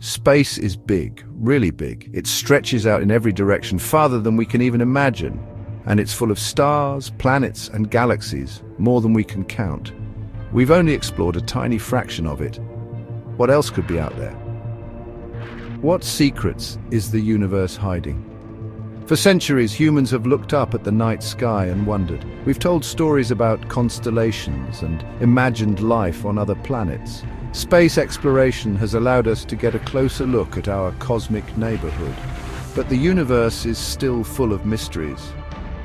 Space is big, really big. It stretches out in every direction, farther than we can even imagine. And it's full of stars, planets, and galaxies, more than we can count. We've only explored a tiny fraction of it. What else could be out there? What secrets is the universe hiding? For centuries, humans have looked up at the night sky and wondered. We've told stories about constellations and imagined life on other planets. Space exploration has allowed us to get a closer look at our cosmic neighborhood. But the universe is still full of mysteries.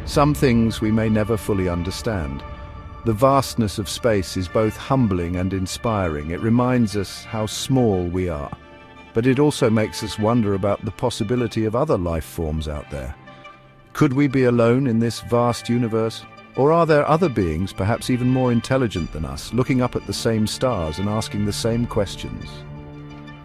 Some things we may never fully understand. The vastness of space is both humbling and inspiring. It reminds us how small we are. But it also makes us wonder about the possibility of other life forms out there. Could we be alone in this vast universe? Or are there other beings, perhaps even more intelligent than us, looking up at the same stars and asking the same questions?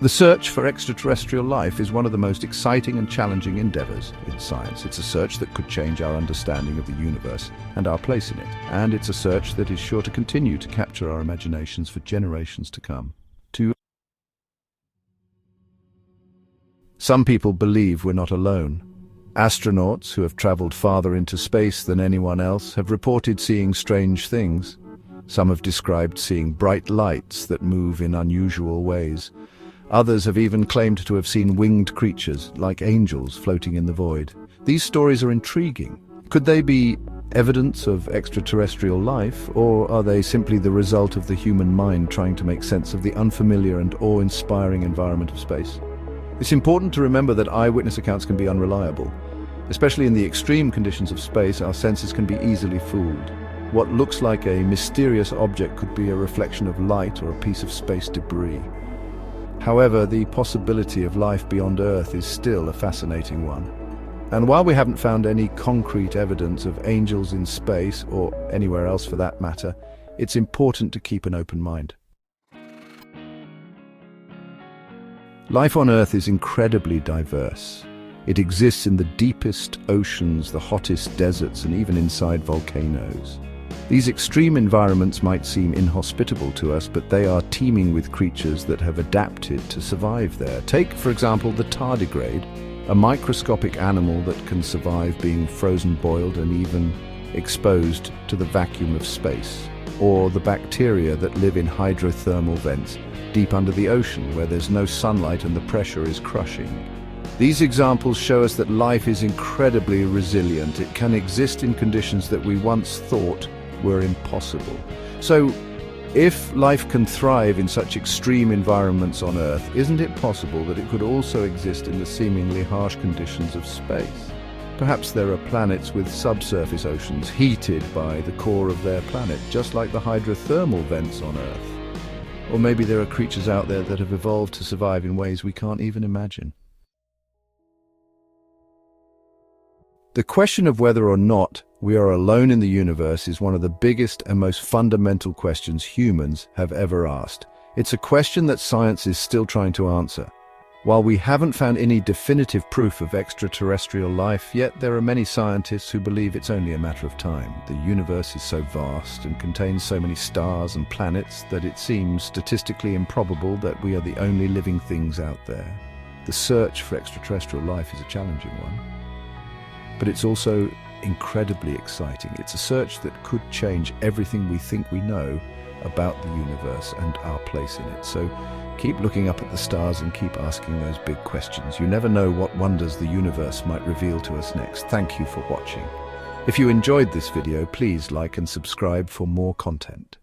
The search for extraterrestrial life is one of the most exciting and challenging endeavors in science. It's a search that could change our understanding of the universe and our place in it. And it's a search that is sure to continue to capture our imaginations for generations to come. Some people believe we're not alone. Astronauts who have traveled farther into space than anyone else have reported seeing strange things. Some have described seeing bright lights that move in unusual ways. Others have even claimed to have seen winged creatures, like angels, floating in the void. These stories are intriguing. Could they be evidence of extraterrestrial life, or are they simply the result of the human mind trying to make sense of the unfamiliar and awe-inspiring environment of space? It's important to remember that eyewitness accounts can be unreliable. Especially in the extreme conditions of space, our senses can be easily fooled. What looks like a mysterious object could be a reflection of light or a piece of space debris. However, the possibility of life beyond Earth is still a fascinating one. And while we haven't found any concrete evidence of angels in space, or anywhere else for that matter, it's important to keep an open mind. Life on Earth is incredibly diverse. It exists in the deepest oceans, the hottest deserts, and even inside volcanoes. These extreme environments might seem inhospitable to us, but they are teeming with creatures that have adapted to survive there. Take, for example, the tardigrade, a microscopic animal that can survive being frozen, boiled, and even exposed to the vacuum of space. Or the bacteria that live in hydrothermal vents, deep under the ocean, where there's no sunlight and the pressure is crushing. These examples show us that life is incredibly resilient. It can exist in conditions that we once thought were impossible. So, if life can thrive in such extreme environments on Earth, isn't it possible that it could also exist in the seemingly harsh conditions of space? Perhaps there are planets with subsurface oceans heated by the core of their planet, just like the hydrothermal vents on Earth. Or maybe there are creatures out there that have evolved to survive in ways we can't even imagine. The question of whether or not we are alone in the universe is one of the biggest and most fundamental questions humans have ever asked. It's a question that science is still trying to answer. While we haven't found any definitive proof of extraterrestrial life yet, there are many scientists who believe it's only a matter of time. The universe is so vast and contains so many stars and planets that it seems statistically improbable that we are the only living things out there. The search for extraterrestrial life is a challenging one, but it's also incredibly exciting. It's a search that could change everything we think we know about the universe and our place in it. So keep looking up at the stars and keep asking those big questions. You never know what wonders the universe might reveal to us next. Thank you for watching. If you enjoyed this video, please like and subscribe for more content.